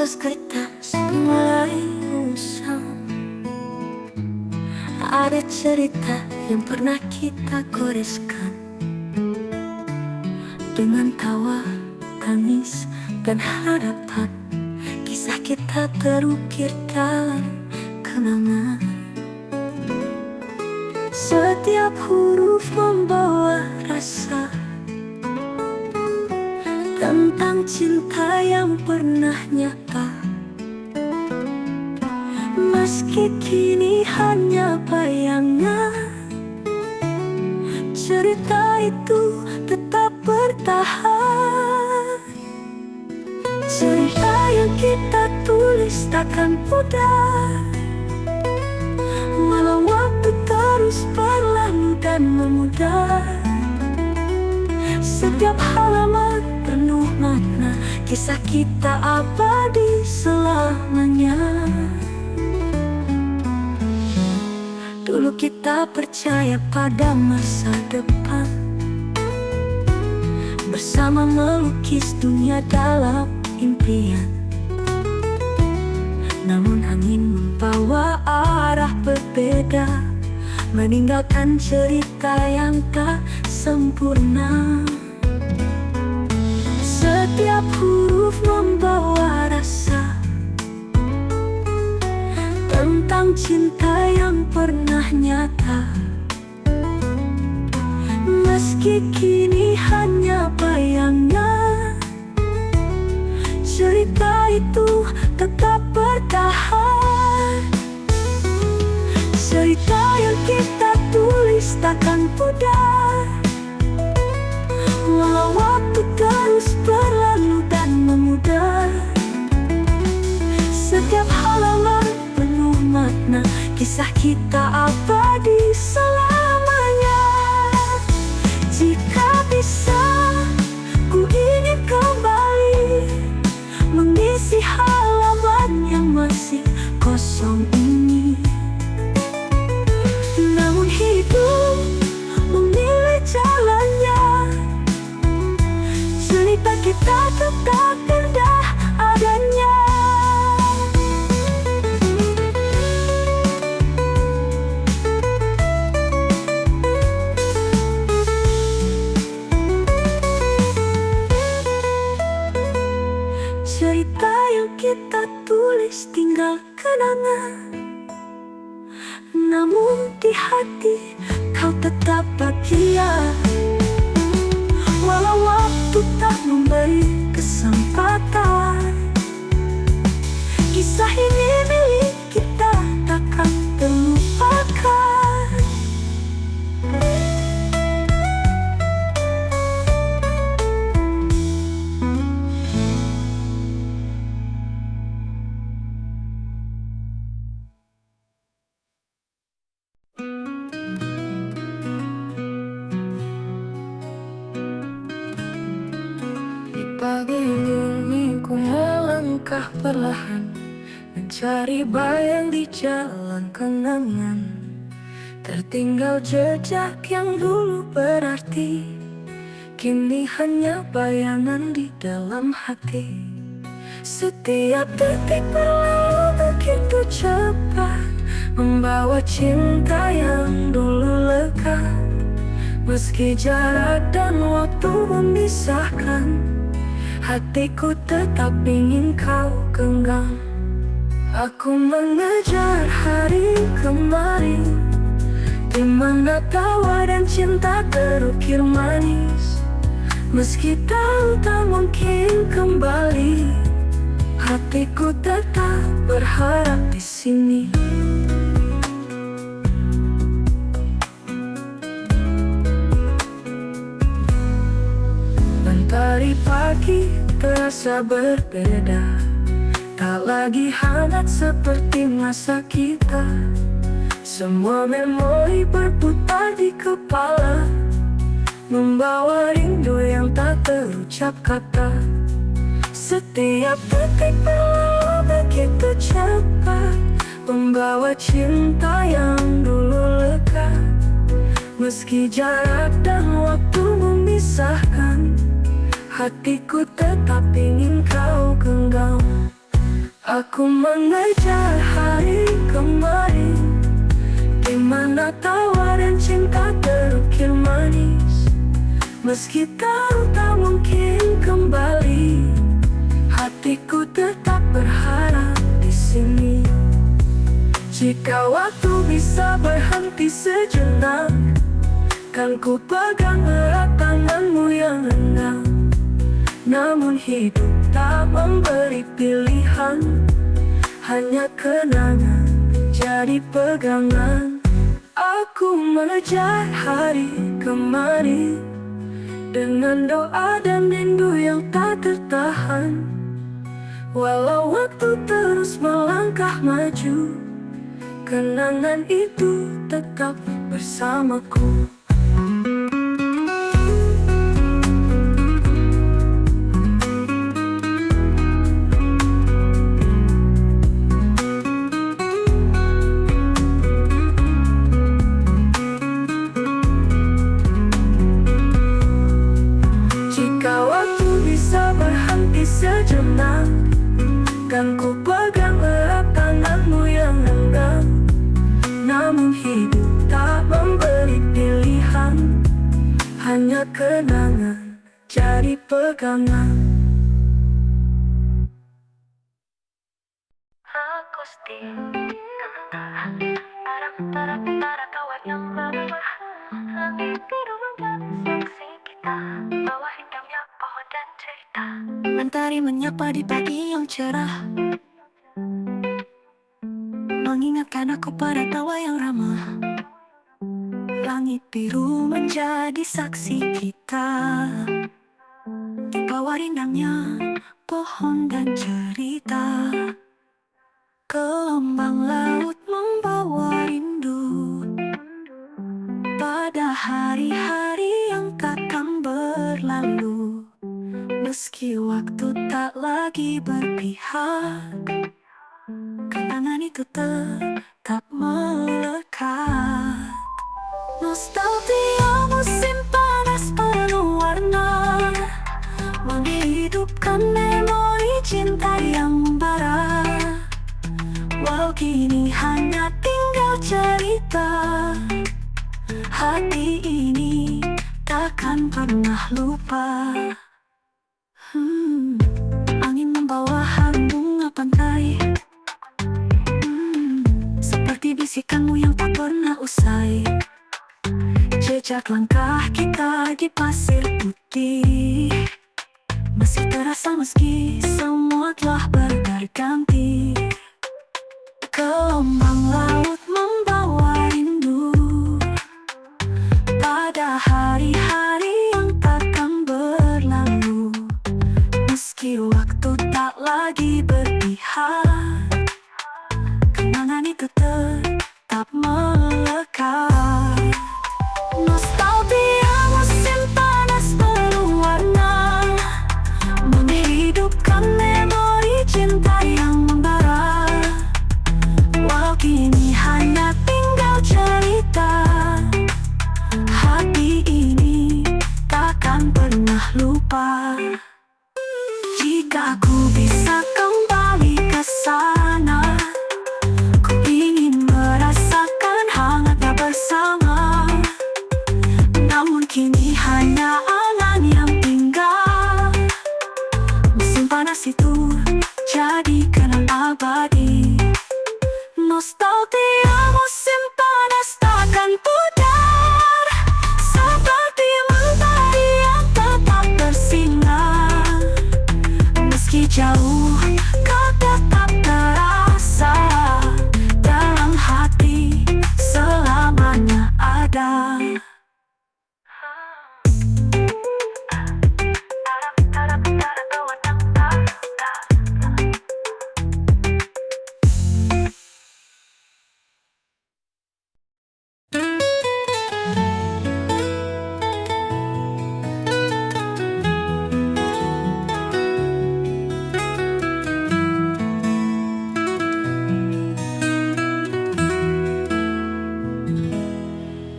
Atas kertas mulai usang, ada cerita yang pernah kita goreskan, dengan tawa, tangis, dan harapan. Kisah kita terukir dalam kenangan. Setiap huruf membawa rasa tentang cinta yang pernah nyata. Meski kini hanya bayangan, cerita itu tetap bertahan. Cerita yang kita tulis takkan pudar, walau waktu terus berlalu dan memudar. Setiap halaman penuh makna, kisah kita abadi selamanya. Dulu kita percaya pada masa depan, bersama melukis dunia dalam impian. Namun angin membawa arah berbeda, meninggalkan cerita yang tak sempurna. Setiap huruf membawa rasa tentang cinta yang pernah nyata. Meski kini hanya bayangan, cerita itu tetap bertahan. Cerita yang kita tulis takkan pudar, walau waktu terus berlalu dan memudar. Setiap halaman penuh makna, kisah kita abadi selamanya. Jika bisa, ku ingin kembali mengisi halaman yang masih kosong ini. Namun hidup memilih jalannya, cerita kita tetap indah adanya. Cerita yang kita tulis tinggal kenangan, namun di hati kau tetap bahagia. Walau waktu tak memberi kesempatan, kisah ini milik kita takkan terlupakan. Pagi ini ku melangkah perlahan, mencari bayang di jalan kenangan. Tertinggal jejak yang dulu berarti, kini hanya bayangan di dalam hati. Setiap detik berlalu begitu cepat, membawa cinta yang dulu lekat. Meski jarak dan waktu memisahkan, hatiku tetap ingin kau genggam. Aku mengejar hari kemarin, di mana tawa dan cinta terukir manis. Meski tahu tak mungkin kembali, hatiku tetap berharap di sini. Mentari pagi terasa berbeda, tak lagi hangat seperti masa kita. Semua memori berputar di kepala, membawa rindu yang tak terucap kata. Setiap detik berlalu begitu cepat, membawa cinta yang dulu lekat. Meski jarak dan waktu memisahkan, hatiku tetap ingin kau genggam. Aku mengejar hari kemarin, di mana tawa dan cinta terukir manis. Meski tahu tak mungkin kembali, hatiku tetap berharap di sini. Jika waktu bisa berhenti sejenak, kan ku pegang erat tanganmu yang renggang. Namun hidup tak memberi pilihan, hanya kenangan jadi pegangan. Aku mengejar hari kemarin, dengan doa dan rindu yang tak tertahan. Walau waktu terus melangkah maju, kenangan itu tetap bersamaku. Jika waktu bisa berhenti sejenak, kan ku pegang erat tanganmu yang renggang. Namun hidup tak memberi pilihan, hanya kenangan jadi pegangan. Agusti, para kawan yang berubah, langit biru menjadi saksi kita, bawah indahnya pohon dan cerita. Mentari menyapa di pagi yang cerah, mengingatkan aku pada tawa yang ramah. Langit biru menjadi saksi kita, di bawah rindangnya pohon dan cerita. Gelombang laut membawa rindu pada hari-hari yang takkan berlalu. Meski waktu tak lagi berpihak, kenangan itu tetap melekat. Nostalgia musim panas penuh warna, menghidupkan memori cinta yang membara. Walau kini hanya tinggal cerita, hati ini takkan pernah lupa. Angin membawa harum bunga pantai, seperti bisikanmu yang tak pernah usai. Jejak langkah kita di pasir putih masih terasa meski semua telah berganti. Gelombang laut membawa rindu pada hari-hari yang takkan berlalu. Meski waktu tak lagi berpihak, kenangan itu tetap melekat. Nostalgia musim panas penuh warna, menghidupkan memori cinta yang membara. Walau kini hanya tinggal cerita, hati ini takkan pernah lupa. Jika aku bisa kembali ke sana, ku ingin merasakan hangatnya bersama. Namun kini hanya angan yang tinggal, musim panas itu jadi kenang abadi. Nostalgia musim panas takkan pudar, seperti mentari yang tetap bersinar. Meski jauh, kau tetap terasa dalam hati, selamanya ada.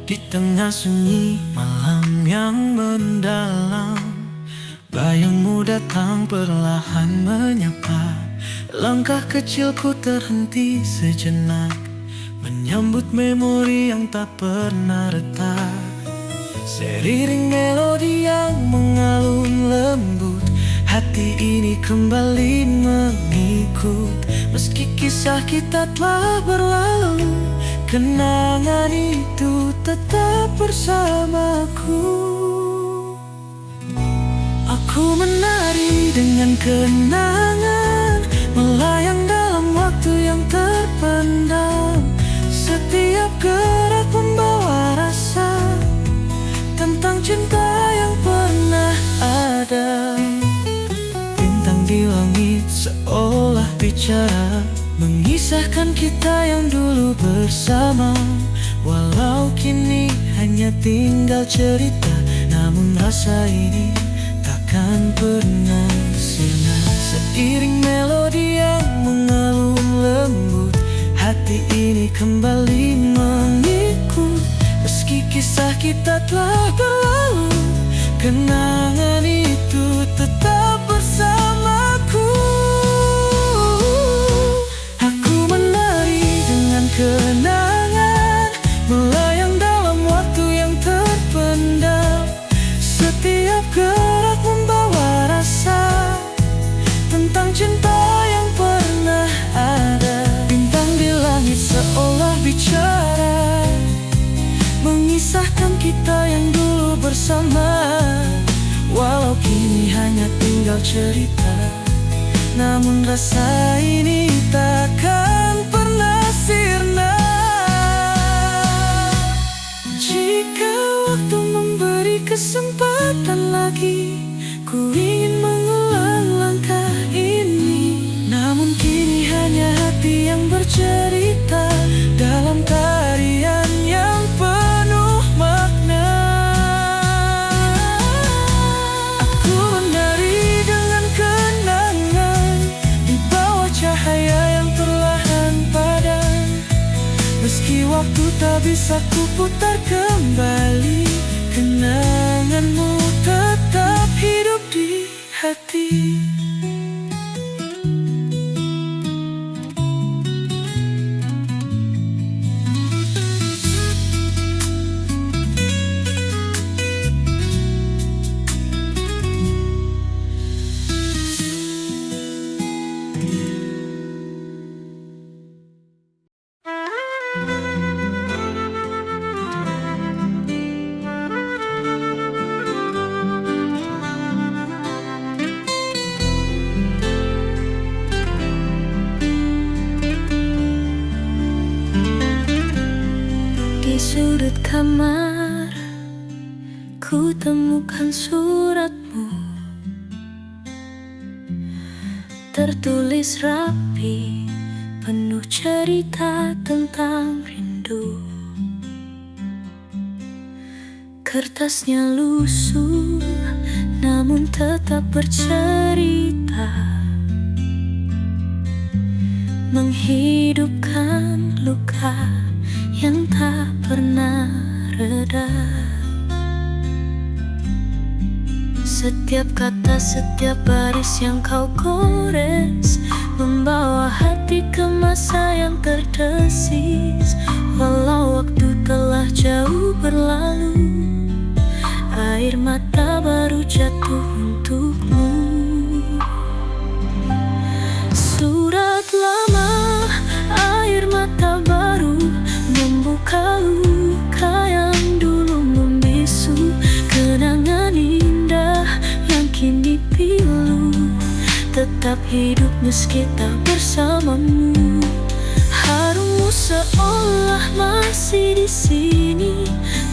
Di tengah sunyi malam yang mendalam, bayangmu datang perlahan menyapa. Langkah kecilku terhenti sejenak, menyambut memori yang tak pernah retak. Seiring melodi yang mengalun lembut, hati ini kembali mengikut. Meski kisah kita telah berlalu, kenangan itu tetap bersamaku. Aku menari dengan kenangan, melayang dalam waktu yang terpendam. Setiap gerak membawa rasa tentang cinta yang pernah ada. Bintang di langit seolah bicara, mengisahkan kita yang dulu bersama. Walau kini hanya tinggal cerita, namun rasa ini takkan pernah sirna. Seiring melodi yang mengalun lembut, hati ini kembali mengikut. Meski kisah kita telah berlalu, kenangan itu tetap bersamaku. Aku menari dengan kenangan, melayang dalam waktu yang terpendam. Setiap gerak membawa rasa tentang cinta yang pernah ada. Bintang di langit seolah bicara, mengisahkan kita yang dulu bersama. Walau kini hanya tinggal cerita, namun rasa ini takkan pernah sirna. Jika waktu memberi kesempatan lagi, ku ingin mengulang langkah ini. Namun kini hanya hati yang bercerita dalam tarian yang penuh makna. Aku menari dengan kenangan di bawah cahaya yang perlahan padam. Meski waktu tak bisa ku putar kembali, kenanganmu tetap hidup di hati. Di sudut kamar, ku temukan suratmu, tertulis rapi, penuh cerita tentang rindu. Kertasnya lusuh, namun tetap bercerita, menghidupkan luka yang tak pernah reda. Setiap kata, setiap baris yang kau gores, membawa hati ke masa yang terdesis. Walau waktu telah jauh berlalu, air mata baru jatuh untukmu. Surat lama, air mata baru, membuka luka yang dulu membisu. Kenangan indah yang kini pilu, tetap hidup meski tak bersamamu. Harummu seolah masih di sini,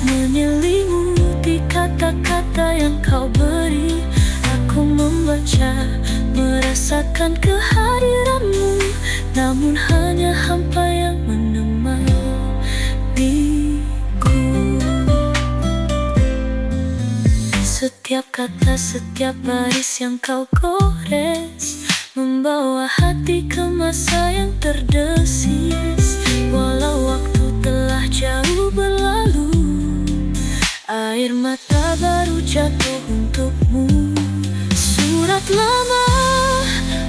menyelimuti kata-kata yang kau beri. Aku membaca, merasakan kehadiranmu, namun hanya hampa yang menemaniku. Setiap kata, setiap baris yang kau gores, membawa hati ke masa yang terdesis. Walau waktu telah jauh berlalu, air mata baru jatuh untukmu. Surat lama,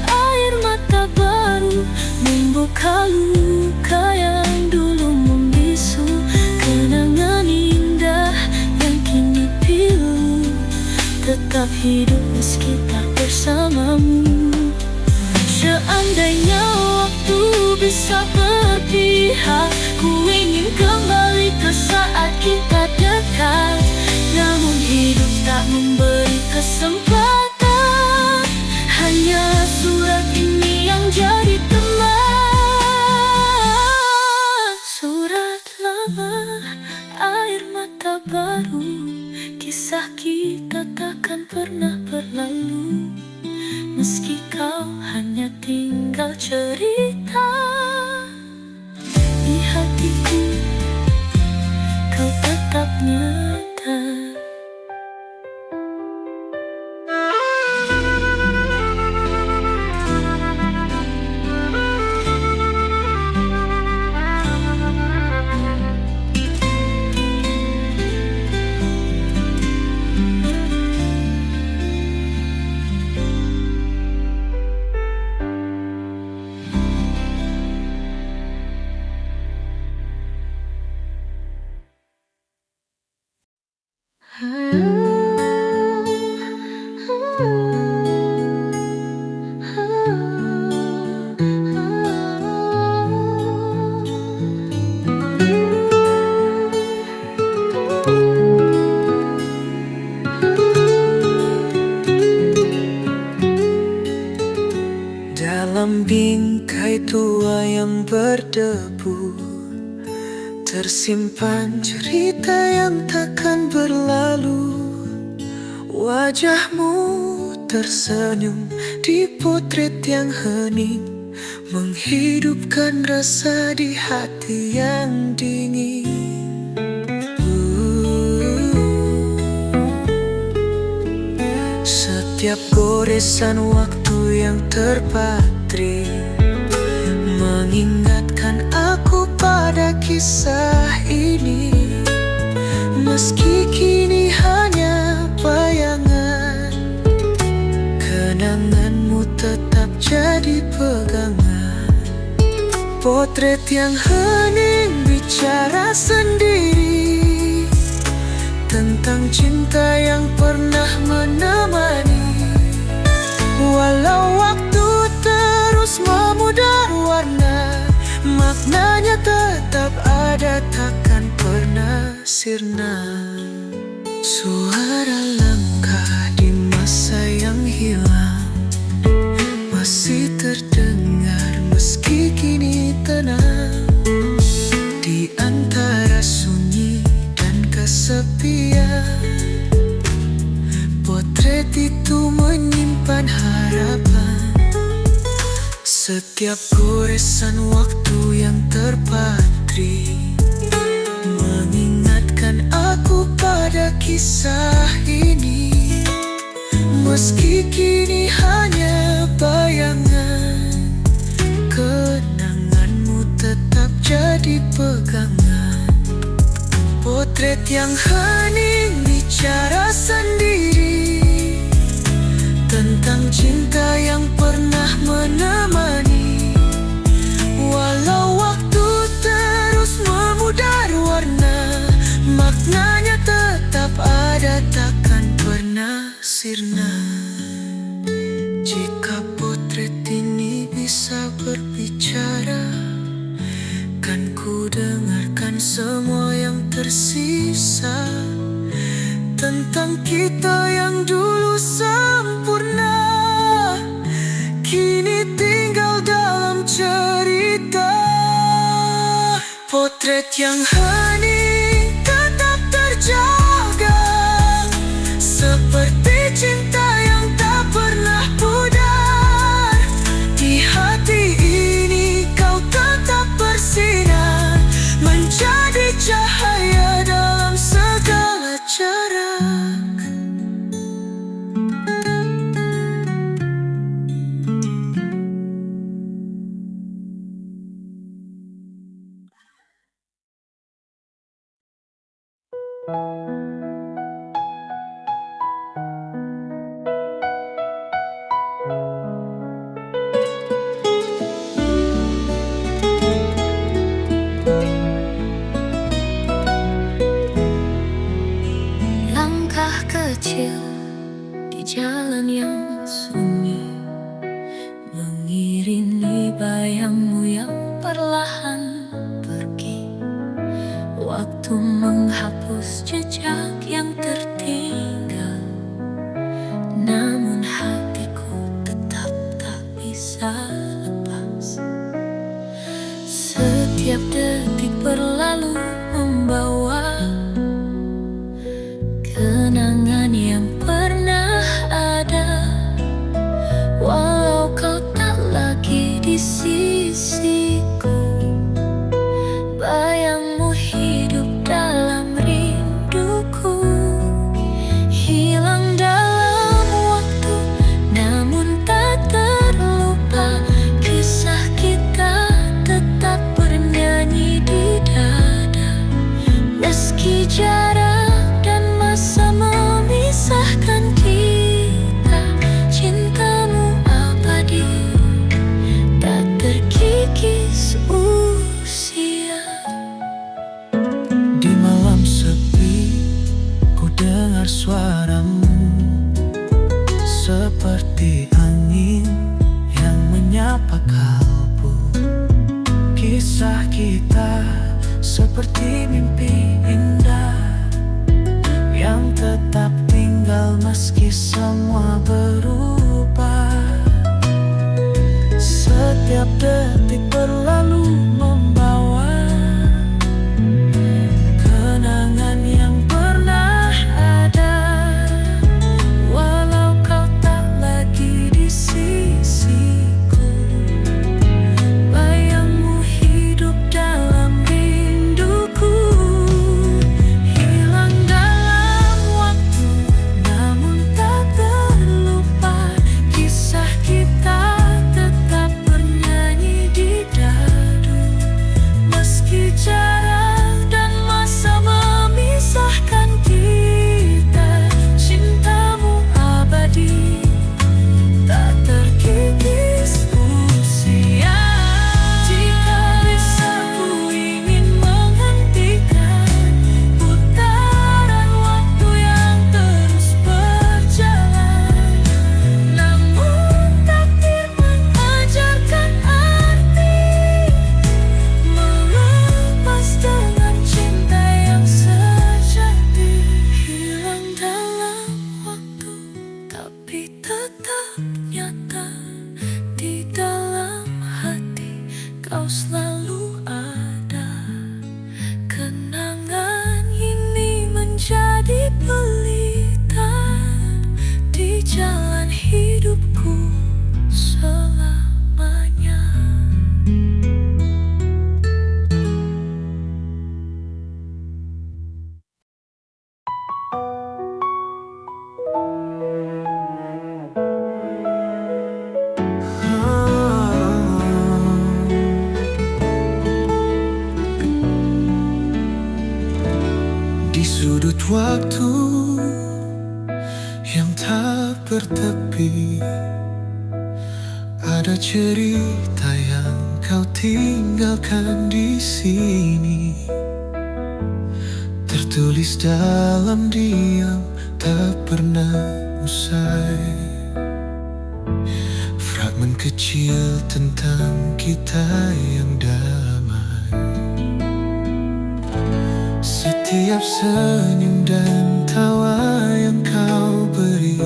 air mata baru, membuka luka yang dulu membisu, kenangan indah yang kini pilu, tetap hidup meski tak bersamamu. Seandainya waktu bisa berpihak, ku ingin kembali ke saat kita dekat. Namun hidup tak memberi kesempatan, hanya surat ini yang jadi teman. Surat lama, air mata baru, kisah kita takkan pernah berlalu. Meski kau hanya tinggal cerita, di hatiku kau tetap nyata. Dalam bingkai tua yang berdebu, tersimpan cerita yang takkan berlalu. Wajahmu tersenyum di potret yang hening, menghidupkan rasa di hati yang dingin. Setiap goresan waktu yang terpatri mengingatkan aku pada kisah ini. Meski kini hanya bayangan, kenanganmu tetap jadi pegangan. Potret yang hening bicara sendiri tentang cinta yang pernah menemani. Walau waktu terus memudar warna, maknanya tetap ada, takkan pernah sirna. Suara langkah di masa yang hilang masih terdengar meski kini tenang. Di antara sunyi dan kesepian, potret itu menyimpan harapan. Setiap goresan waktu yang terpatri mengingatkan aku pada kisah ini. Meski kini hanya bayangan, kenanganmu tetap jadi pegangan. Potret yang hening bicara sendiri tentang cinta yang pernah menemani. Walau waktu terus memudar warna, maknanya tetap ada, takkan pernah sirna. Jika potret ini bisa berbicara, kan ku dengarkan semua yang tersisa tentang kita yang dulu sempurna, kini tinggal dalam cerita. Potret yang hening tetap terjaga, seperti cinta yang tak pernah pudar. Di hati ini kau tetap bersinar, menjadi cahaya dalam segala jarak. kecil di jalan yang sunyi, mengiringi bayangmu yang perlahan pergi. Waktu menghapus jejak yang tertinggal, namun hatiku tetap tak bisa lepas. Setiap detik berlalu membawa kenangan yang pernah ada. Walau kau tak lagi di sisiku, bayangmu hidup dalam rinduku. Hilang dalam waktu, namun tak terlupa. Kisah kita tetap bernyanyi di dada. Meski jarak dan masa memisahkan kita, cintamu abadi, tak terkikis usia. Di malam sepi, ku dengar suaramu seperti angin yang menyapa kalbu. Kisah kita seperti mimpi indah yang tetap tinggal meski semua berubah. Setiap detik berlalu membawa kenangan yang pernah ada. Walau kau tak lagi di sisiku, bayangmu hidup dalam rinduku. Hilang dalam waktu, namun tak terlupa. Kisah kita tetap bernyanyi di dadu. Meski jarak dan masa memisahkan kita, cintamu abadi, tak terkikis usia. Jika lisanku ingin menghentikan putaran waktu yang terus berjalan, namun takdir mengajarkan arti melepas dengan cinta yang sejati. Hilang dalam waktu, tapi tetap nyata di dalam hati. Kau selalu ada. Kenangan ini menjadi pelita di jalan hidupku selamanya. Di sudut waktu yang tak bertepi, ada cerita yang kau tinggalkan di sini, tertulis dalam diam, tak pernah usai. Fragmen kecil tentang kita yang damai. Setiap senyum dan tawa yang kau beri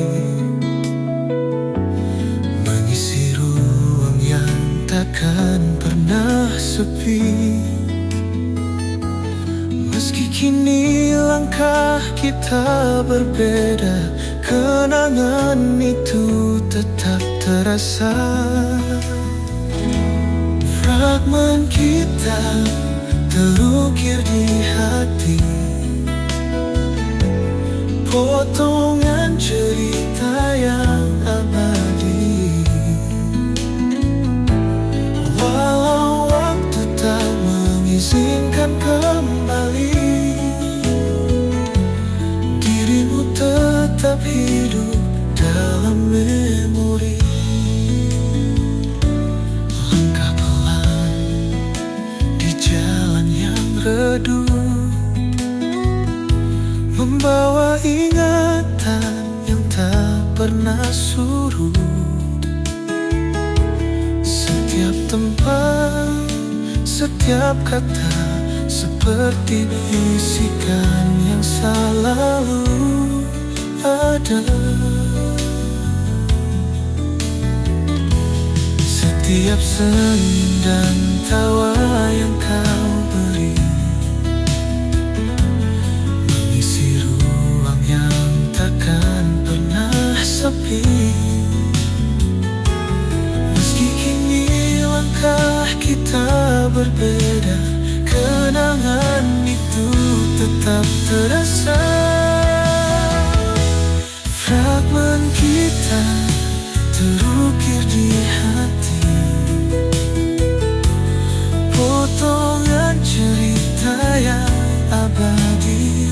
mengisi ruang yang takkan pernah sepi. Meski kini langkah kita berbeda, kenangan itu tetap terasa. Fragmen kita terukir di hati, potongan cerita yang abadi. Walau waktu tak mengizinkan kembali, dirimu tetap hidup dalam memori. Langkah pelan di jalan yang redup, membawa ingatan pernah surut. Setiap tempat, setiap kata seperti bisikan yang selalu ada. Setiap senyum dan tawa yang kau beri mengisi ruang yang takkan pernah sepi. Meski kini langkah kita berbeda, kenangan itu tetap terasa. Fragmen kita terukir di hati, potongan cerita yang abadi.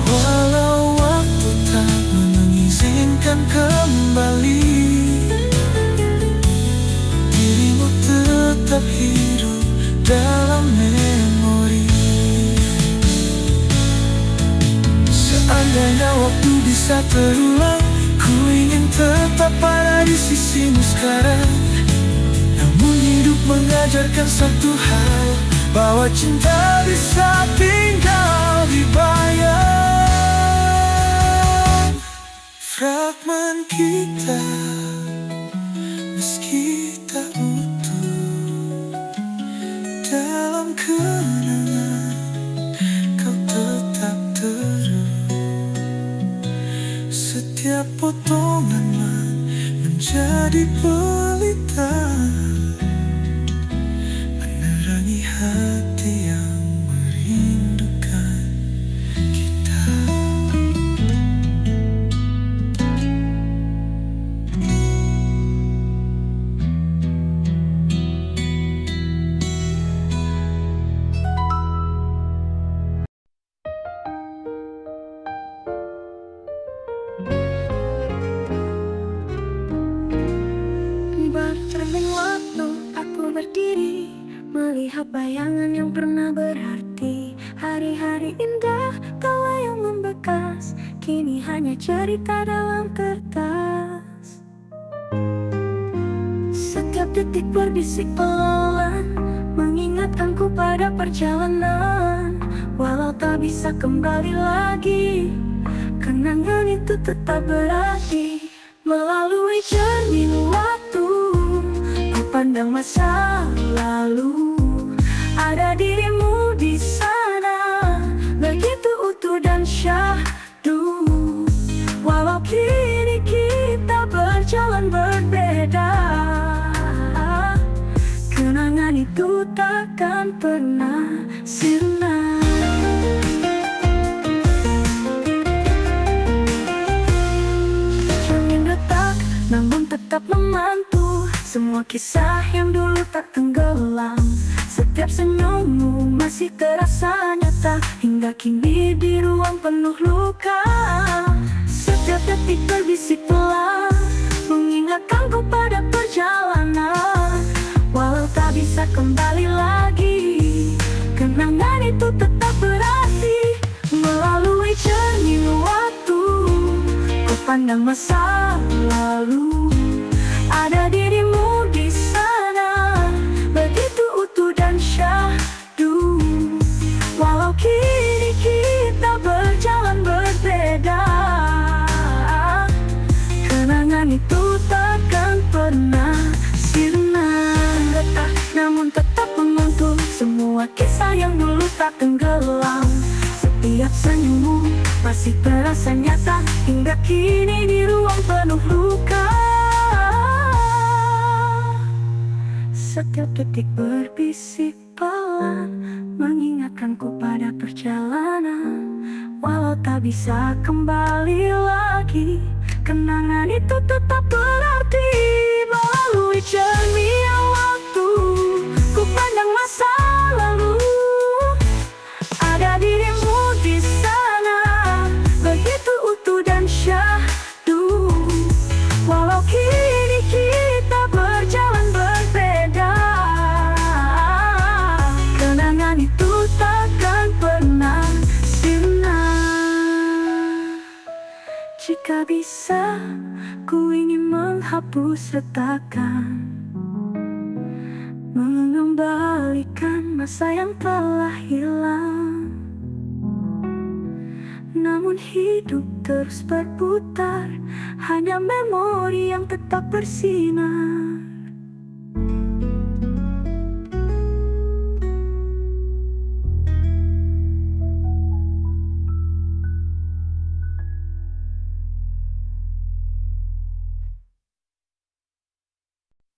Walau waktu tak mengizinkan kembali, dirimu tetap hidup dalam memori. Seandainya waktu bisa terulang, ku ingin tetap ada di sisimu sekarang. Namun hidup mengajarkan satu hal, bahwa cinta bisa tinggal di bayang. Fragmen kita meski tak utuh, dalam kenangan kau tetap terus. Setiap potongan menjadi pelita, menerangi hati yang merindukan kita. Bercermin waktu aku berdiri, melihat bayangan yang pernah berarti. Hari-hari indah tawa yang membekas, kini hanya cerita dalam kertas. Setiap detik berbisik pelan, mengingatkanku pada perjalanan. Walau tak bisa kembali lagi, kenangan itu tetap berarti. Melalui cermin waktu, ku pandang masa lalu. Ada dirimu di sana, begitu utuh dan syahdu. Walau kini kita berjalan berbeda, kenangan itu takkan pernah sirna. Namun tetap memantu semua kisah yang dulu tak tenggelam. Setiap senyummu masih terasa nyata, hingga kini di ruang penuh luka. Setiap detik berbisik pelan, mengingatkanku pada perjalanan. Walau tak bisa kembali lagi, kenangan itu tetap berarti. Melalui cermin waktu, ku pandang masa lalu. Ada dirimu di sana, begitu utuh dan syahdu. Walau kini kita berjalan berbeda, kenangan itu takkan pernah sirna. Getah namun tetap menyentuh semua kisah yang dulu tak tenggelam. Setiap senyummu masih terasa nyata, hingga kini di ruang penuh luka. Setiap detik berbisik pelan, mengingatkanku pada perjalanan. Walau tak bisa kembali lagi, kenangan itu tetap berarti. Melalui cermin waktu, ku pandang masa lalu. Ada dirimu di sana, begitu utuh dan syahdu. Walau kini kita berjalan berbeda, kenangan itu takkan pernah sirna. tak bisa, ku ingin menghapus retakan, mengembalikan masa yang telah hilang. Namun hidup terus berputar, hanya memori yang tetap bersinar.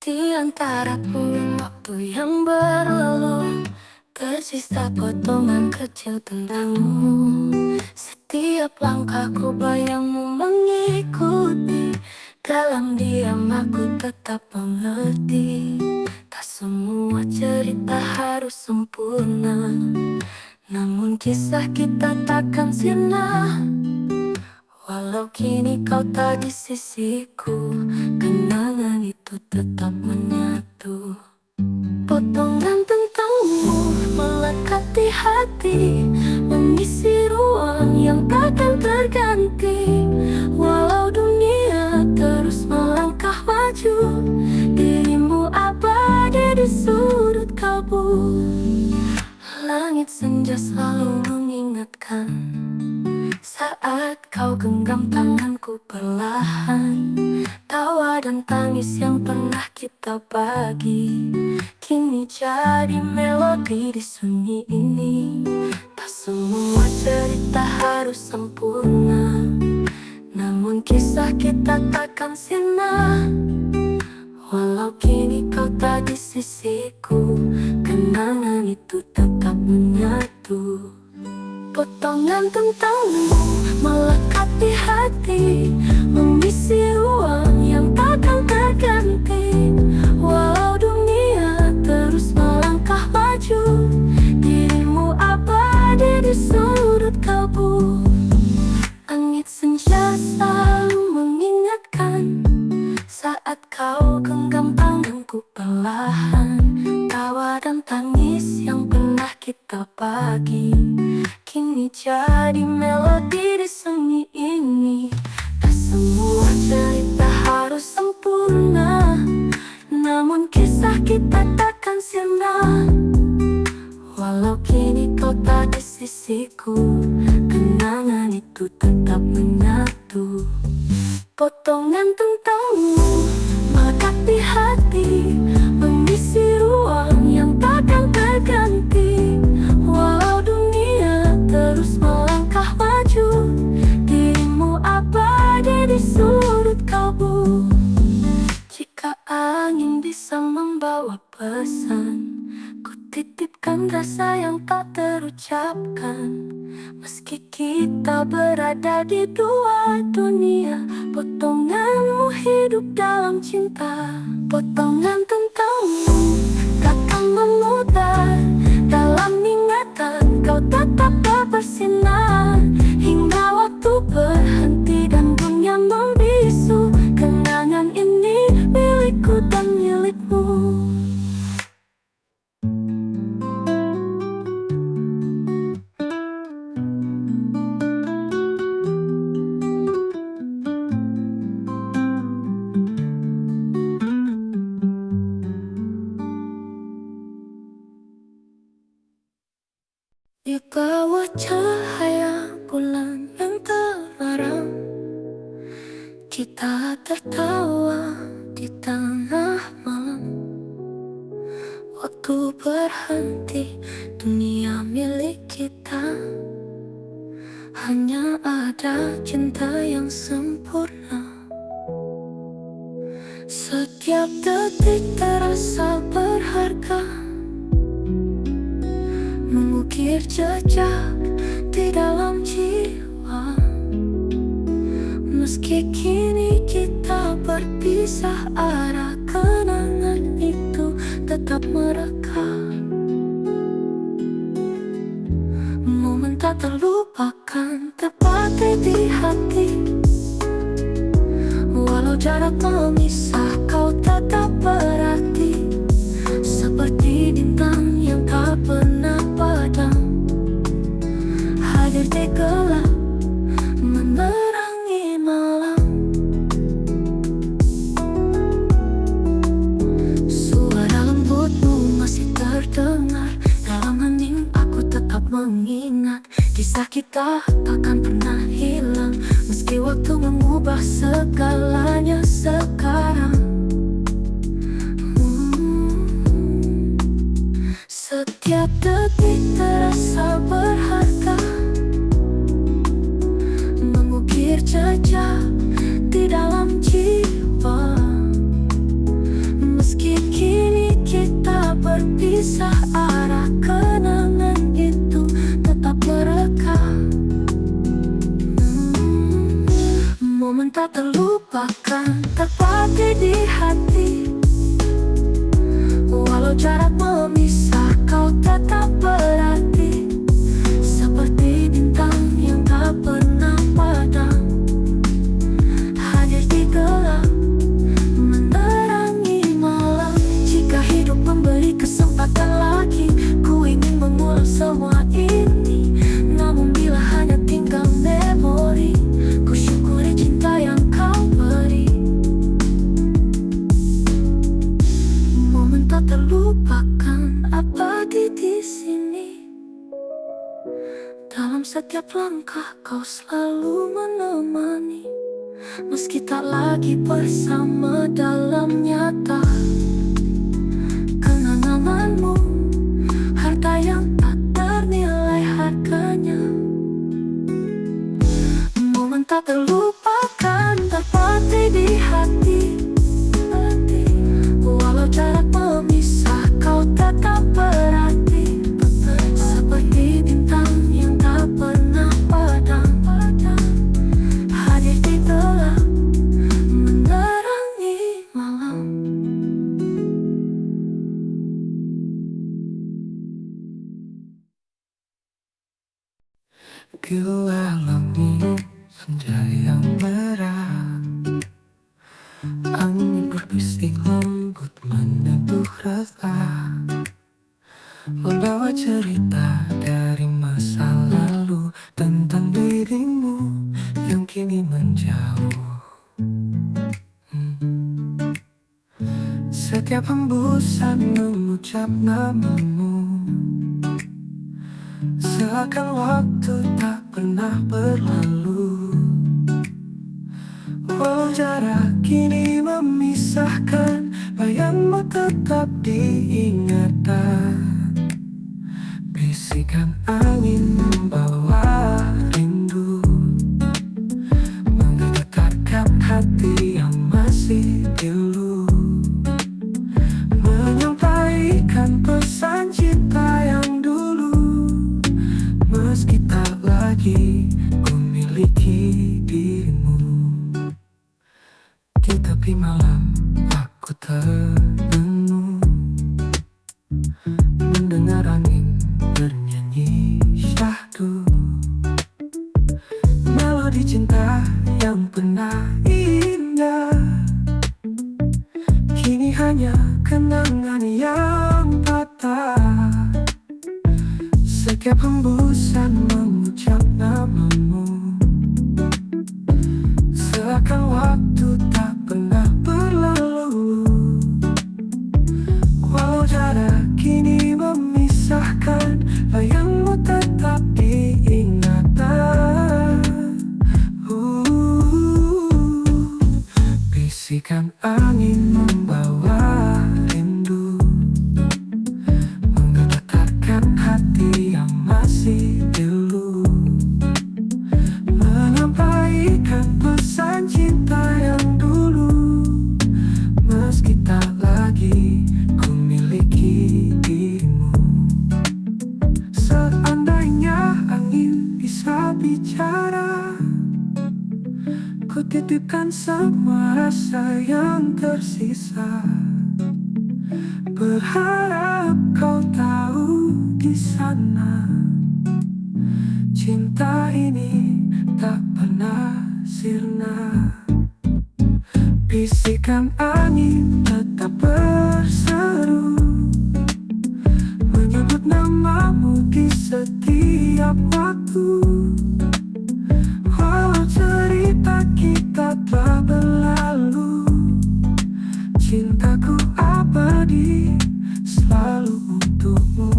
Di antara puing waktu yang berlalu, tersisa potongan kecil tentangmu. Setiap langkahku bayangmu mengikuti, dalam diam aku tetap mengerti. Tak semua cerita harus sempurna, namun kisah kita takkan sirna. Walau kini kau tak di sisiku, kenangan itu tetap menyatu. Potongan tentangmu melekat di hati, mengisi ruang yang takkan terganti. Walau dunia terus melangkah maju, dirimu abadi di sudut kalbu. Langit senja selalu mengingatkan, saat kau genggam tanganku perlahan. Tawa dan tangis yang pernah kita bagi, kini jadi melodi di sunyi ini. Tak semua cerita harus sempurna, namun kisah kita takkan sirna. Walau kini kau tak di sisiku, kenangan itu tetap menyatu. Potongan tentangmu melekat di hati, mengisi ruang yang takkan terganti. Walau dunia terus melangkah maju, dirimu abadi di sudut kalbu. Angin senja selalu mengingatkan, saat kau genggam tanganku perlahan. Tawa dan tangis yang pernah kita bagi, kini jadi melodi di sunyi ini. Tak semua cerita harus sempurna, namun kisah kita takkan sirna. Walau kini kau tak di sisiku, kenangan itu tetap menyatu. Potongan tentangmu melekat di hati, mengisi ruang yang takkan terganti. Walau dunia terus melangkah maju, dirimu abadi di sudut kalbu. Jika angin bisa membawa pesan, ku titipkan rasa yang tak terucapkan. Meski kita berada di dua dunia, potonganmu hidup dalam cinta. Potongan tentangmu takkan memudar, dalam ingatan kau tetap bersinar. Hingga waktu berhenti dan dunia membisu, kenangan ini milikku dan milikmu. Di bawah cahaya bulan yang terang, kita tertawa di tengah malam. Waktu berhenti, dunia milik kita. Hanya ada cinta yang sempurna. Setiap detik terasa berharga, mengukir jejak di dalam jiwa. Meski kini kita berpisah arah, kenangan itu tetap merekam. Momen tak terlupakan terpatri di hati. Walau jarak memisah, kau tetap berarti. Seperti bintang yang tak pernah padam, hadir di gelap, menerangi malam. Kisah kita takkan pernah hilang, meski waktu mengubah segalanya sekarang. Setiap detik terasa berharga, mengukir jejak di dalam jiwa. Meski kini kita berpisah arah, kenangan itu tetap merekam. Momen tak terlupakan terpatri di hati. Walau jarak memisah, kau tetap berarti. Seperti bintang yang tak pernah padam, hadir di gelap, menerangi malam. Jika hidup memberi kesempatan lagi, ku ingin mengulang semua ini. Namun bila hanya tinggal memori, ku syukuri cinta yang kau beri. Momen tak terlupakan abadi di sini. Dalam setiap langkah kau selalu menemani, meski tak lagi bersama dalam nyata. Kenanganmu harta yang tak ternilai harganya. Momen tak terlupakan terpatri di hati. Walau jarak memisah, kau tetap berarti. Seperti bintang yang tak pernah padam, hadir di gelap, menerangi malam. Gelap langit, senja yang merah, angin berbisik lembut menyentuh rasa. Membawa cerita dari masa lalu tentang dirimu yang kini menjauh. Setiap hembusan mengucap namamu, seakan waktu tak pernah berlalu. Walau jarak kini memisahkan, bayangmu tetap diingatan. Bisikan angin membawa rindu, menggetarkan hati yang masih pilu. Menyampaikan pesan cinta yang dulu, meski tak lagi ku miliki dirimu. Di tepi malam aku termenung, mendengar angin bernyanyi syahdu. Melodi cinta yang pernah indah, kini hanya kenangan yang patah. Setiap hembusan mengucap namamu, seakan waktu tak pernah berlalu. Walau jarak kini memisahkan, bayangmu tetap diingatan. Bisikan angin membawa rindu, menggetarkan hati yang masih pilu. Menyampaikan pesan cinta yang dulu, meski tak lagi ku miliki dirimu. Seandainya angin bisa bicara, ku titipkan semua rasa yang tersisa. Berharap kau tahu di sana, cinta ini tak pernah sirna. Bisikan angin tetap berseru, menyebut namamu di setiap waktu. Walau cerita kita telah berlalu, cintaku abadi selalu untukmu.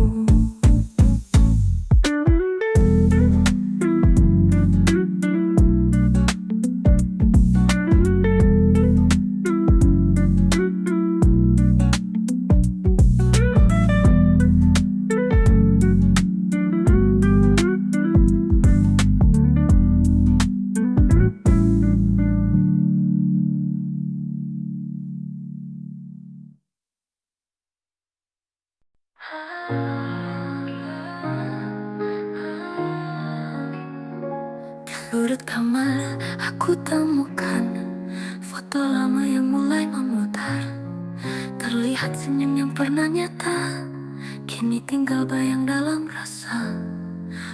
sudut kamar aku temukan foto lama yang mulai memutar. Terlihat senyum yang pernah nyata, kini tinggal bayang dalam rasa.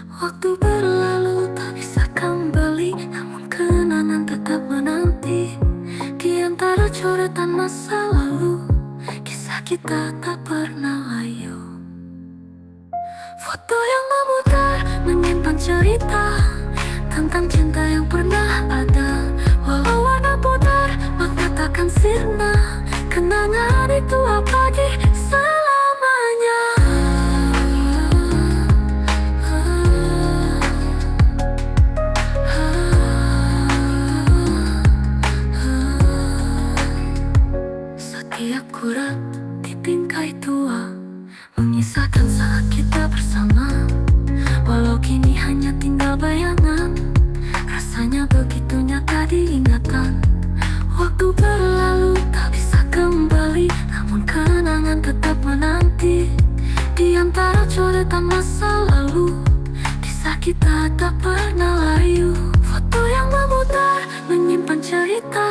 Waktu berlalu tak bisa kembali, namun kenangan tetap menanti. Di antara coretan masa lalu, kisah kita tak pernah layu. Foto yang memutar menyimpan cerita tentang cinta yang pernah ada. Walau warna pudar, makna takkan sirna. Kenangan itu abadi selamanya. Setiap kurap di bingkai tua mengisahkan saat kita bersama. Walau kini hanya tinggal bayangan, rasanya begitu nyata diingatan. Waktu berlalu tak bisa kembali, namun kenangan tetap menanti. Di antara coretan masa lalu, kisah kita tak pernah layu. Foto yang memutar menyimpan cerita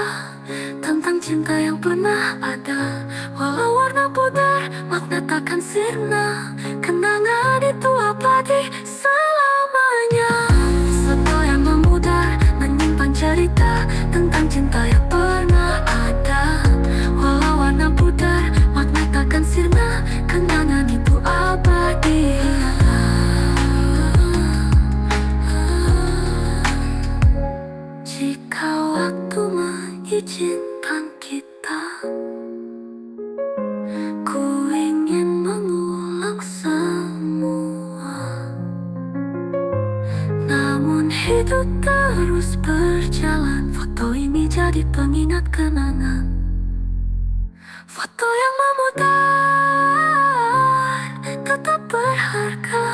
tentang cinta yang pernah ada. Walau warna pudar, makna takkan sirna. Kenangan itu abadi selamanya. Foto yang memutar menyimpan cerita tentang cinta yang pernah ada. Walau warna pudar, makna takkan sirna. Kenangan itu abadi. Jika waktu mengizinkan kita, ku ingin mengulang semua. Namun hidup terus berjalan, foto ini jadi pengingat kenangan. Foto yang memutar tetap berharga,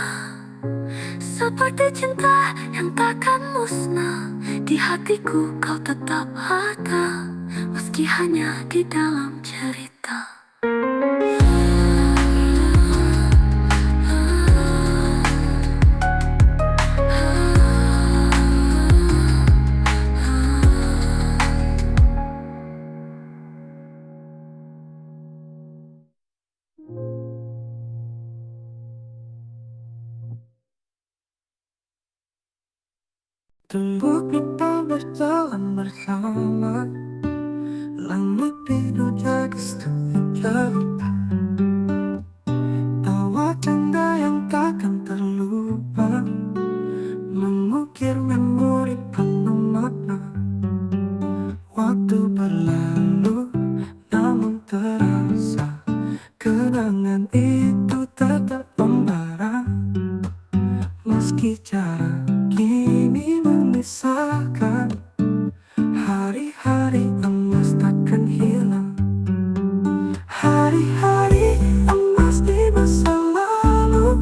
seperti cinta yang takkan musnah. Di hatiku kau tetap ada, meski hanya di dalam cerita. Dulu kita berjalan bersama, langit biru jadi jauh. Tawa canda yang takkan terlupa, mengukir memori penuh makna. Waktu berlalu, namun terasa kenangan itu tetap membara. Meski jarak kini memisahkan, hari-hari emas takkan hilang. Hari-hari emas di masa lalu,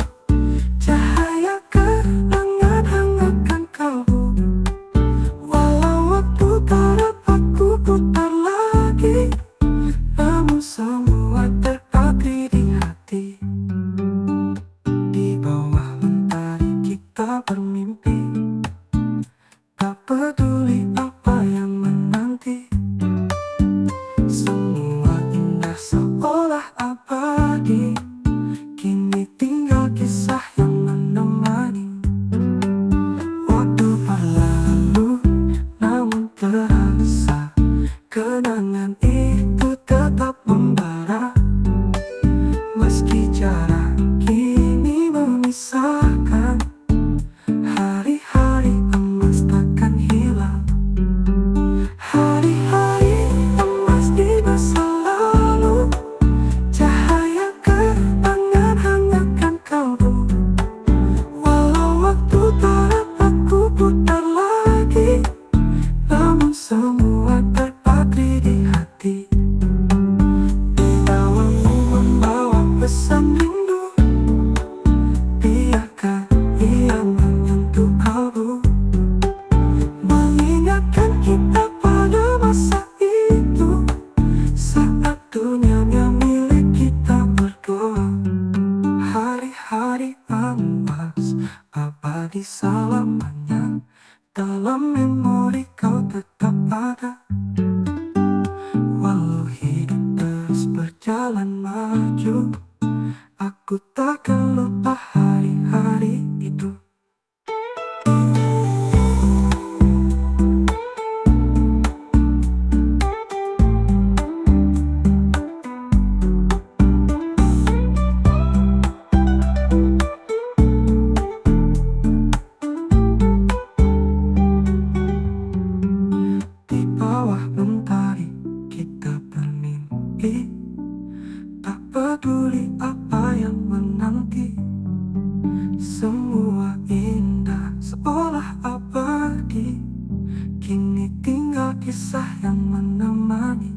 cahaya kenangan hangatkan kalbu. Walau waktu tak dapat ku putar lagi, namun semua terpatri di hati. Di bawah mentari kita bermimpi, tak peduli apa yang menanti. Semua indah seolah abadi, kini tinggal kisah yang menemani. Waktu berlalu, namun terasa kenangan itu tetap membara. Meski jarak kini memisahkan, hari-hari emas takkan hilang. Hari-hari emas di masa lalu, cahaya kenangan hangatkan kalbu. Walau waktu tak dapat ku putar lagi, namun semua terpatri di hati. Di tawamu membawa pesan rindu, biarkan ia menyentuh kalbu, mengingatkan kita pada masa itu, saat dunianya milik kita berdua. Hari-hari emas abadi selamanya dalam memori kau tetap ada. Walau hidup terus berjalan maju, aku takkan lupa hari-hari itu. Di bawah mentari kita bermimpi, tak peduli apa yang menanti. Semua indah seolah abadi, kini tinggal kisah yang menemani.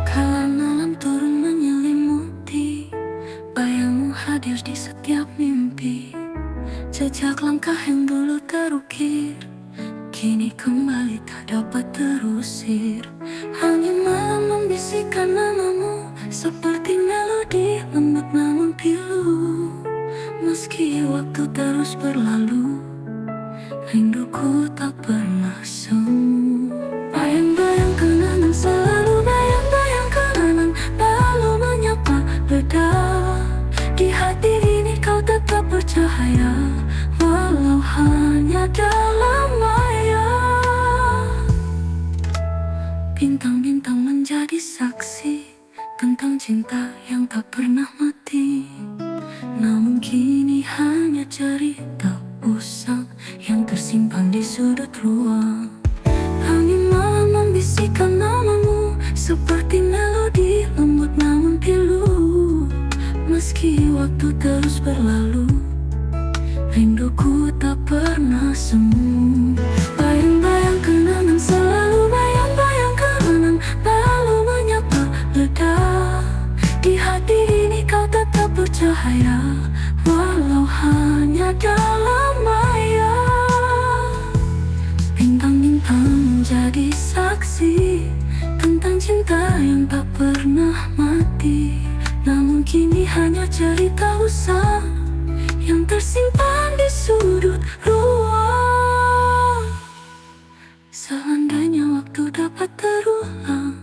Kala malam turun menyelimuti, bayangmu hadir di setiap mimpi. Jejak langkah yang dulu terukir, kini kembali tak dapat terusir. Angin malam membisikkan namamu, seperti melodi lembut namun pilu. Meski waktu terus berlalu, rinduku tak pernah semu. Bayang-bayang kenangan selalu, bayang-bayang kenangan lalu menyapa beda. Di hati ini kau tetap bercahaya, walau hanya dalam maya. Bintang-bintang menjadi saksi tentang cinta yang tak pernah mati. Namun kini hanya cerita usang yang tersimpan di sudut ruang. Angin malam membisikkan namamu, seperti melodi lembut namun pilu. Meski waktu terus berlalu, rinduku tak pernah semu. Bayang-bayang kenangan selalu, bayang-bayang kenangan lalu menyapa leda. Di hati ini kau tetap bercahaya, walau hanya dalam maya. Bintang-bintang menjadi saksi tentang cinta yang tak pernah mati. Namun kini hanya cerita usang yang tersimpan di sudut ruang. Seandainya waktu dapat terulang,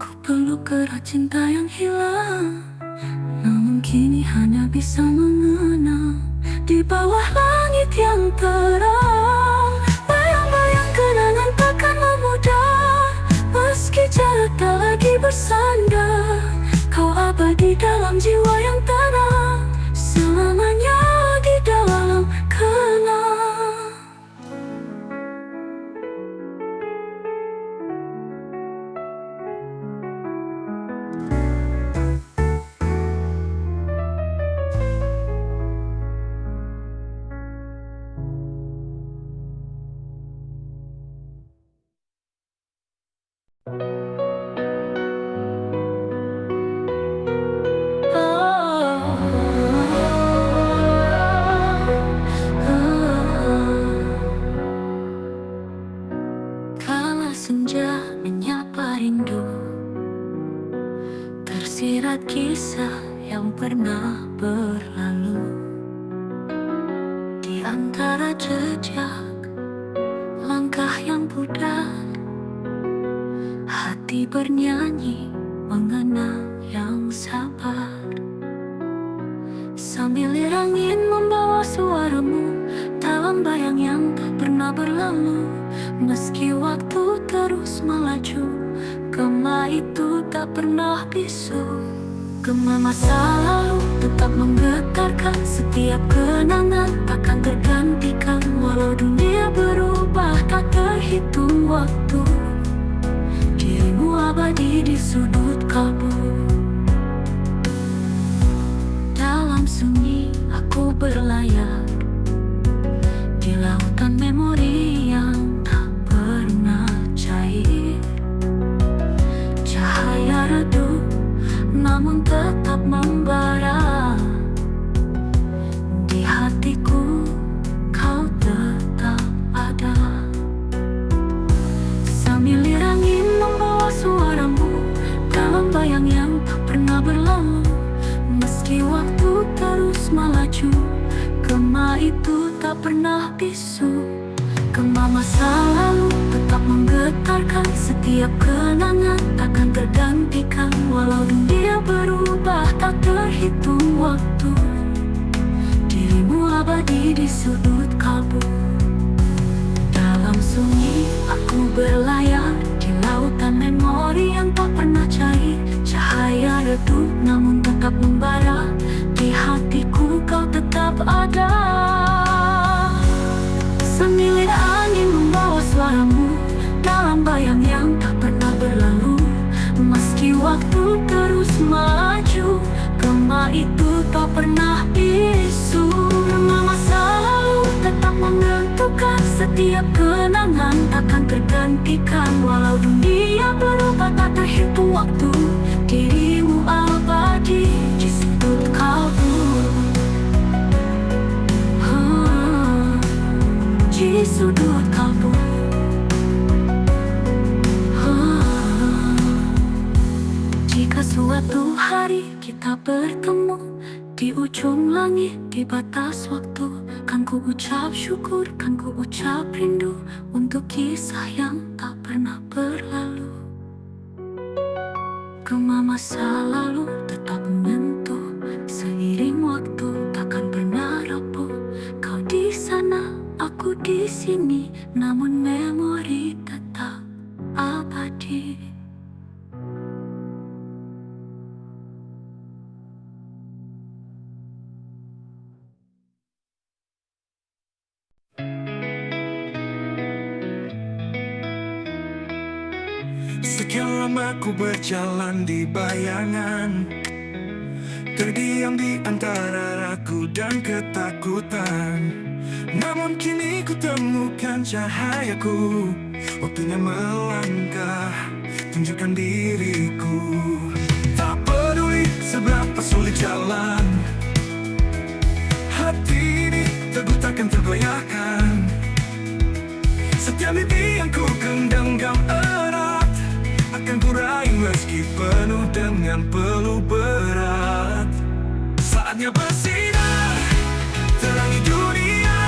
ku peluk erat cinta yang hilang. Namun kini hanya bisa mengenang di bawah langit yang terang. Bayang-bayang kenangan takkanlah mudah, meski jarak tak lagi bersandar. Kau abadi dalam jiwa yang tenang, selamanya di dalam kenang. Kala senja menyapa rindu, tersirat kisah yang pernah berlalu. Di antara jejak langkah yang pudar, hati bernyanyi mengenang yang sabar. Sambil angin membawa suaramu dalam bayang yang tak pernah berlalu. Meski waktu terus melaju, gema itu tak pernah bisu. Gema masa lalu tetap menggetarkan setiap kenangan, takkan tergantikan. Walau dunia berubah tak terhitung waktu, dirimu abadi di sudut kalbu. Dalam sunyi aku berlayar di lautan memori yang tak pernah cair. Cahaya redup namun tetap membara. Di hatiku kau tetap ada. terus melaju. Gema itu tak pernah bisu. Gema masa lalu tetap menggetarkan. Setiap kenangan takkan tergantikan. Walau dunia berubah tak terhitung waktu, dirimu abadi di sudut kalbu. Dalam sunyi aku berlayar di lautan memori yang tak pernah cair. Cahaya redup namun tetap membara. Di hatiku kau tetap ada. Semilir angin membawa suaramu dalam bayang yang tak pernah berlalu. Meski waktu terus maju, gema itu tak pernah bisu. Gema masa lalu tetap menentukan. Setiap kenangan takkan tergantikan. Walau dunia berubah tak terhitung waktu, dirimu abadi di sudut kalbu. Di sudut kalbu. Jika suatu hari kita bertemu di ujung langit, di batas waktu, kan ku ucap syukur, kan ku ucap rindu untuk kisah yang tak pernah berlalu. Gema masa lalu tetap menyentuh. Seiring waktu takkan pernah rapuh. Kau di sana, aku di sini, namun memori tetap abadi. Sekian lama ku berjalan di bayangan, terdiam di antara ragu dan ketakutan. Namun kini ku temukan cahayaku. Waktunya melangkah, tunjukkan diriku. Tak peduli seberapa sulit jalan, hati ini teguh takkan tergoyahkan. Setiap mimpi yang ku genggam erat akan ku raih meski penuh dengan peluh berat. Saatnya bersinar, terangi dunia,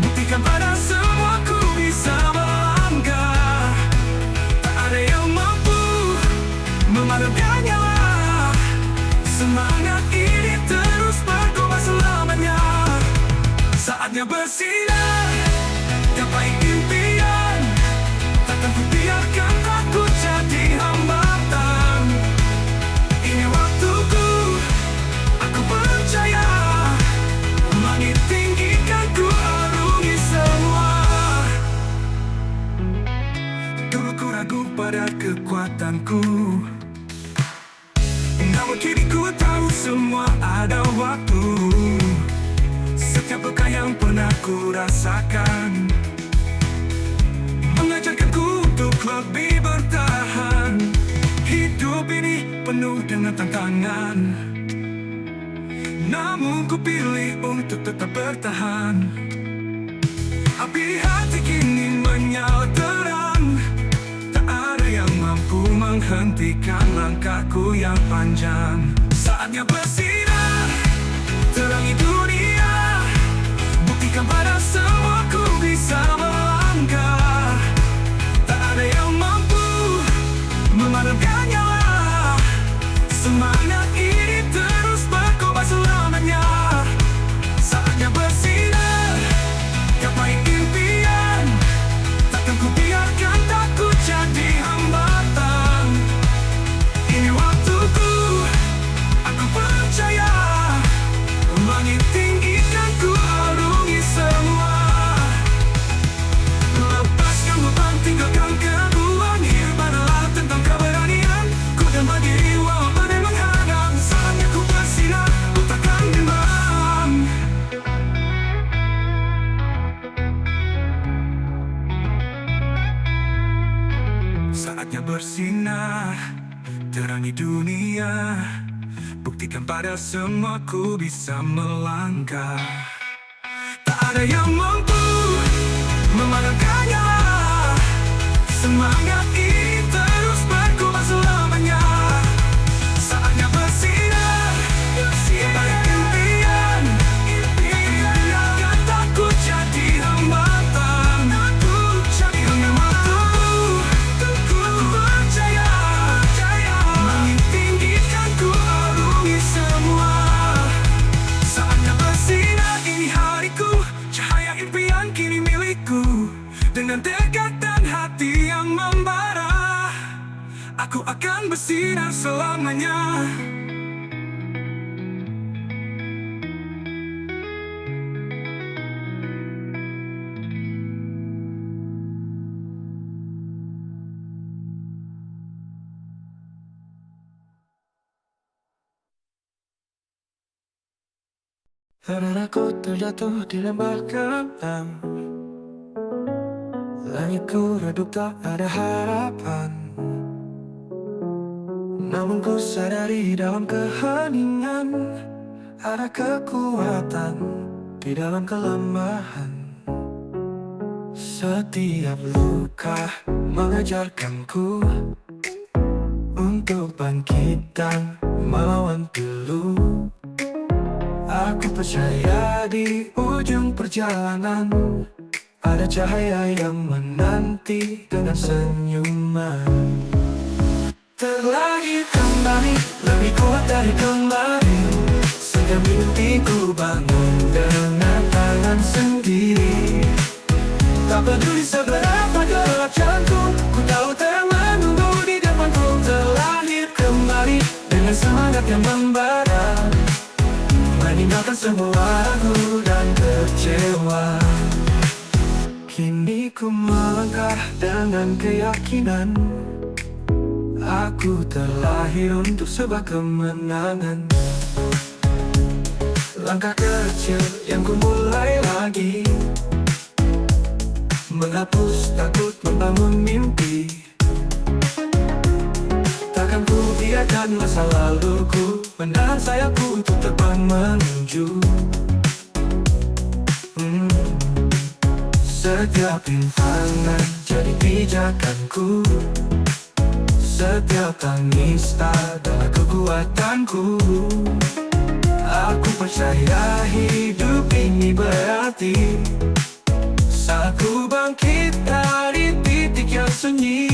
buktikan pada semua ku bisa melangkah. Tak ada yang mampu memadamkan nyawa. Semangat ini terus berkobar selamanya. Saatnya bersinar, gapai impian, takkan ku biarkan takut jadi hambatan. Ini waktuku, aku percaya. Langit tinggi kan ku arungi semua. Dulu ku ragu pada kekuatanku, namun kini ku tahu semua ada waktu. Setiap luka yang pernah ku rasakan mengajarkanku untuk lebih bertahan. Hidup ini penuh dengan tantangan, namun ku pilih untuk tetap bertahan. Api hati kini menyala terang. Tak ada yang mampu menghentikan langkahku yang panjang. Saatnya bersinar, terangi dunia, buktikan pada semua ku bisa melangkah. Tak ada yang mampu memadamkan nyawa. Semangat ini terus berkobar selamanya. Saatnya bersinar, gapai impian, takkan ku biarkan takut jadi hambatan. Ini waktuku, aku percaya. Langit tinggi kan ku arungi semua. Lepaskan beban, tinggalkan keraguan. Hidup adalah tentang keberanian. Ku dan berdiri walau badai menghadang. Saatnya ku bersinar, ku takkan bimbang. Saatnya bersinar, terangi dunia, buktikan pada semua ku bisa melangkah. Tak ada yang mampu memadamkan nyawa. Semangat ini terus berkobar selamanya. Saatnya bersinar, gapai impian, akan bersinar selamanya. Karena aku terjatuh di lembar kelam, langitku redup tak ada harapan. Namun ku sadari dalam keheningan ada kekuatan di dalam kelemahan. Setiap luka mengajarkanku untuk bangkit dan melawan pilu. Aku percaya di ujung perjalanan ada cahaya yang menanti dengan senyuman. Terlahir kembali, lebih kuat dari kemarin. Setiap mimpiku bangun dengan tangan sendiri. Tak peduli seberapa gelap jantung, ku tahu terang menunggu di depanku. Terlahir kembali dengan semangat yang membara, meninggalkan semua ragu dan kecewa. Kini ku melangkah dengan keyakinan, aku terlahir untuk sebuah kemenangan. Langkah kecil yang ku mulai lagi, menghapus takut membangun mimpi. Takkan ku biarkan masa laluku menahan sayapku untuk terbang menuju. Setiap rintangan jadi pijakanku, setiap tangis adalah kekuatanku. Aku percaya hidup ini berarti saat ku bangkit dari titik yang sunyi.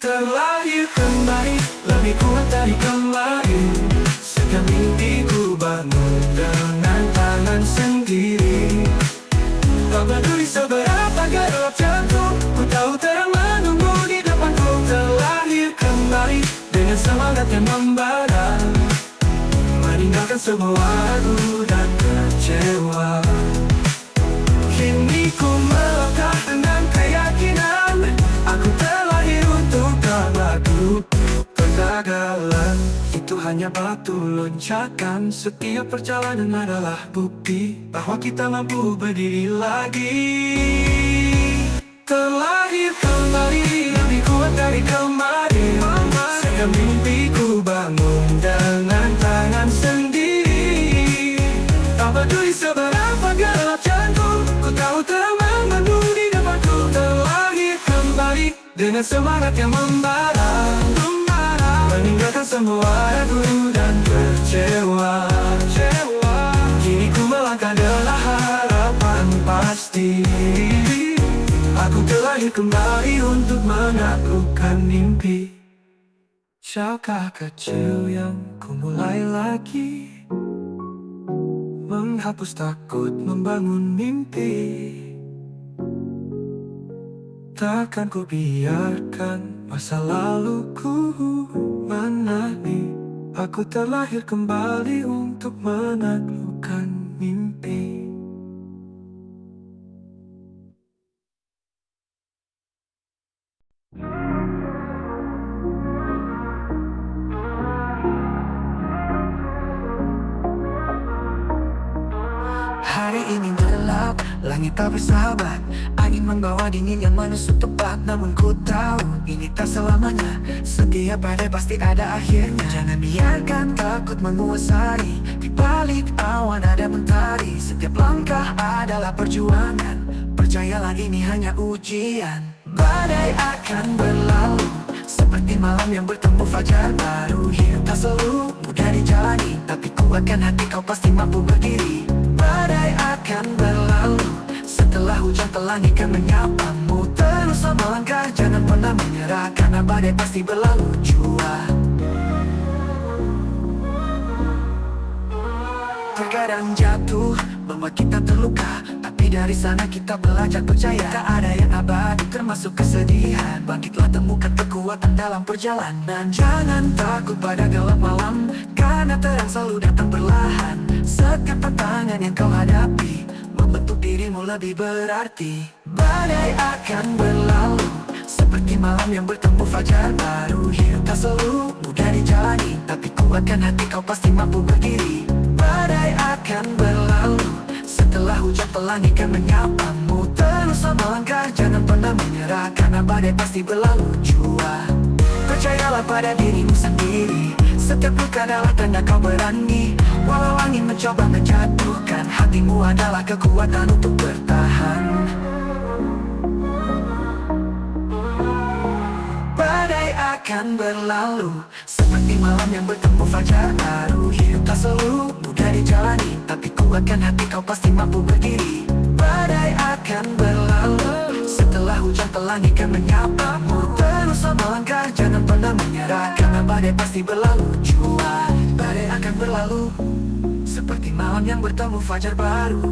Terlahir kembali, lebih kuat dari kemarin. Setiap mimpiku bangun dengan tangan sendiri. Tak peduli seberapa gelap jantung, ku tahu terang menunggu di depanku. Terlahir kembali dengan semangat yang membara, meninggalkan semua ragu dan kecewa. Kini ku melangkah dengan keyakinan, aku terlahir untuk tak ragu. Kegagalan itu hanya batu loncatan. Setiap perjalanan adalah bukti bahwa kita mampu berdiri lagi. Terlahir kembali, lebih kuat dari kemarin. Setiap mimpiku bangun dengan tangan sendiri. Tak peduli seberapa gelap jantung, ku tahu terang memandu di depanku. Terlahir kembali dengan semangat yang membara, meninggalkan semua ragu dan kecewa. Kini ku melangkah adalah harapan pasti. Aku terlahir kembali untuk menaklukkan mimpi. Langkah kecil yang ku mulai lagi, menghapus takut membangun mimpi. Takkan ku biarkan masa laluku menanti. Aku terlahir kembali untuk menaklukkan mimpi. Hari ini gelap, langit tak bersahabat. Angin membawa dingin yang menusuk tepat. Namun ku tahu ini tak selamanya. Setiap badai pasti ada akhirnya. Jangan biarkan takut menguasai. Di balik awan ada mentari. Setiap langkah adalah perjuangan. Percayalah ini hanya ujian. Badai akan berlalu seperti malam yang bertemu fajar baru. Hidup tak selalu mudah dijalani, tapi kuatkan hati kau pasti mampu berdiri. Badai akan berlalu setelah hujan telah ikan menyapamu. Terus melangkah, jangan pernah menyerah, karena badai pasti berlalu jua. Terkadang jatuh membuat kita terluka, tapi Tapi dari sana kita belajar percaya tak ada yang abadi termasuk kesedihan. Bangkitlah temukan kekuatan dalam perjalanan. Jangan takut pada gelap malam, karena terang selalu datang perlahan. Setiap tantangan yang kau hadapi membentuk dirimu lebih berarti. Badai akan berlalu seperti malam yang bertemu fajar baru. Hidup tak selalu mudah dijalani, tapi kuatkan hati kau pasti mampu berdiri. Badai akan berlalu setelah hujan pelangi kan menyapamu. Terus melangkah, jangan pernah menyerah, karena badai pasti berlalu jua. Percayalah pada dirimu sendiri, setiap luka adalah tanda kau berani. Walau angin mencoba menjatuhkan, hatimu adalah kekuatan untuk bertahan. Badai akan berlalu seperti malam yang bertemu fajar baru. Hidup tak selalu mudah dijalani, tapi kuatkan hati kau pasti mampu berdiri. Badai akan berlalu setelah hujan pelangi kan menyapamu. Terus melangkah, jangan pernah menyerah, karena badai pasti berlalu jua. Badai akan berlalu seperti malam yang bertemu fajar baru.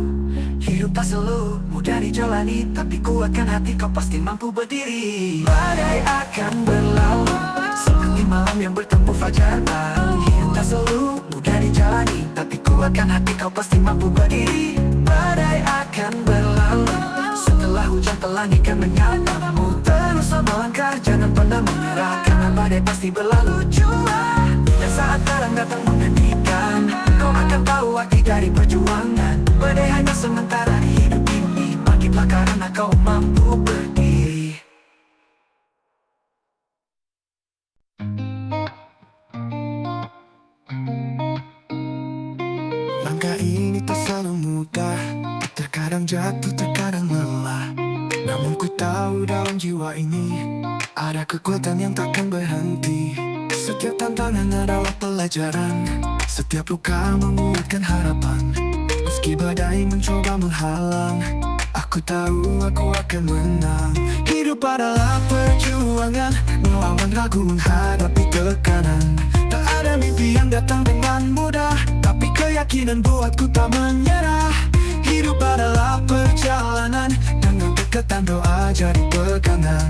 Hidup tak selalu mudah dijalani, tapi kuatkan hati kau pasti mampu berdiri. Badai akan berlalu seperti malam yang bertemu fajar baru. Hidup tak selalu mudah dijalani, tapi kuatkan hati kau pasti mampu berdiri. Badai akan berlalu setelah hujan pelangi kan menyapamu. Terus melangkah, jangan pernah menyerah, karena badai pasti berlalu jua. Dan saat terang datang menggantikan, kau akan tahu arti dari perjuangan. Badai hanya sementara di hidup ini, bangkitlah karena kau mampu berdiri. Langkah ini tak selalu mudah, terkadang jatuh, terkadang lelah. Namun ku tahu dalam jiwa ini ada kekuatan yang takkan berhenti. Setiap tantangan adalah pelajaran, setiap luka menguatkan harapan. Meski badai mencoba menghalang, aku tahu aku akan menang. Hidup adalah perjuangan, melawan ragu menghadapi tekanan. Tak ada mimpi yang datang dengan mudah, tapi keyakinan buatku tak menyerah. Hidup adalah perjalanan, dengan dekatan doa jadi pegangan.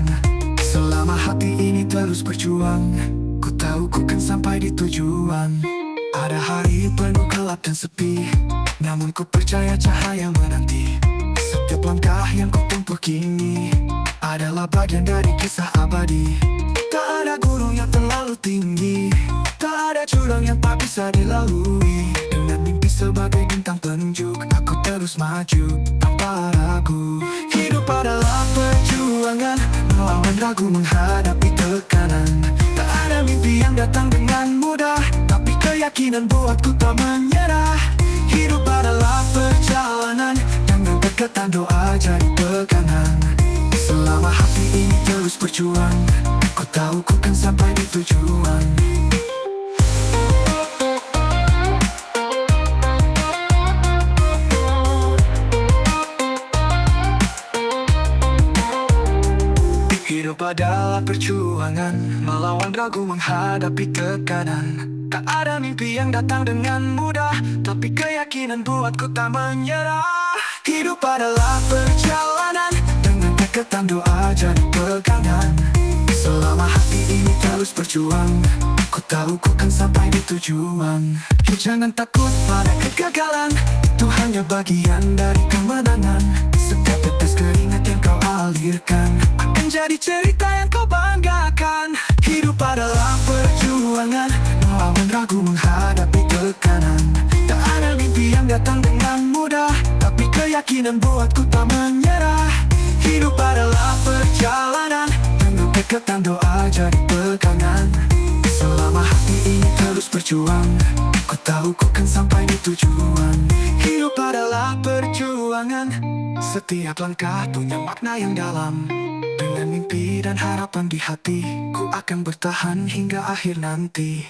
Selama hati ini terus berjuang, ku tahu ku kan sampai di tujuan. Ada hari penuh gelap dan sepi, namun ku percaya cahaya menanti. Setiap langkah yang ku tempuh kini adalah bagian dari kisah abadi. Tak ada gunung yang terlalu tinggi, tak ada jurang yang tak bisa dilalui. Dengan mimpi sebagai bintang penunjuk, aku terus maju tanpa ragu. Hidup adalah perjuangan, melawan ragu menghadapi tekanan. Tak ada mimpi yang datang dengan mudah, tapi keyakinan buatku tak menyerah. Hidup adalah perjalanan, dengan dekatan doa jadi pegangan. Selama hati ini terus berjuang, ku tahu ku kan sampai di tujuan. Hidup adalah perjuangan, melawan ragu menghadapi tekanan. Tak ada mimpi yang datang dengan mudah, tapi keyakinan buatku tak menyerah. Hidup adalah perjalanan, dengan dekatan doa jadi pegangan. Selama hati ini terus berjuang, ku tahu ku kan sampai di tujuan. Jangan takut pada kegagalan, itu hanya bagian dari kemenangan. Setiap tetes keringat yang kau alirkan akan jadi cerita yang kau banggakan. Hidup adalah perjuangan, melawan ragu menghadapi tekanan. Tak ada mimpi yang datang dengan mudah, tapi keyakinan buatku tak menyerah. Hidup adalah perjalanan, dengan dekatan doa jadi pegangan. Selama hati ini terus berjuang, ku tahu ku kan sampai di tujuan. Hidup adalah perjuangan, setiap langkah punya makna yang dalam. Dengan mimpi dan harapan di hati, ku akan bertahan hingga akhir nanti.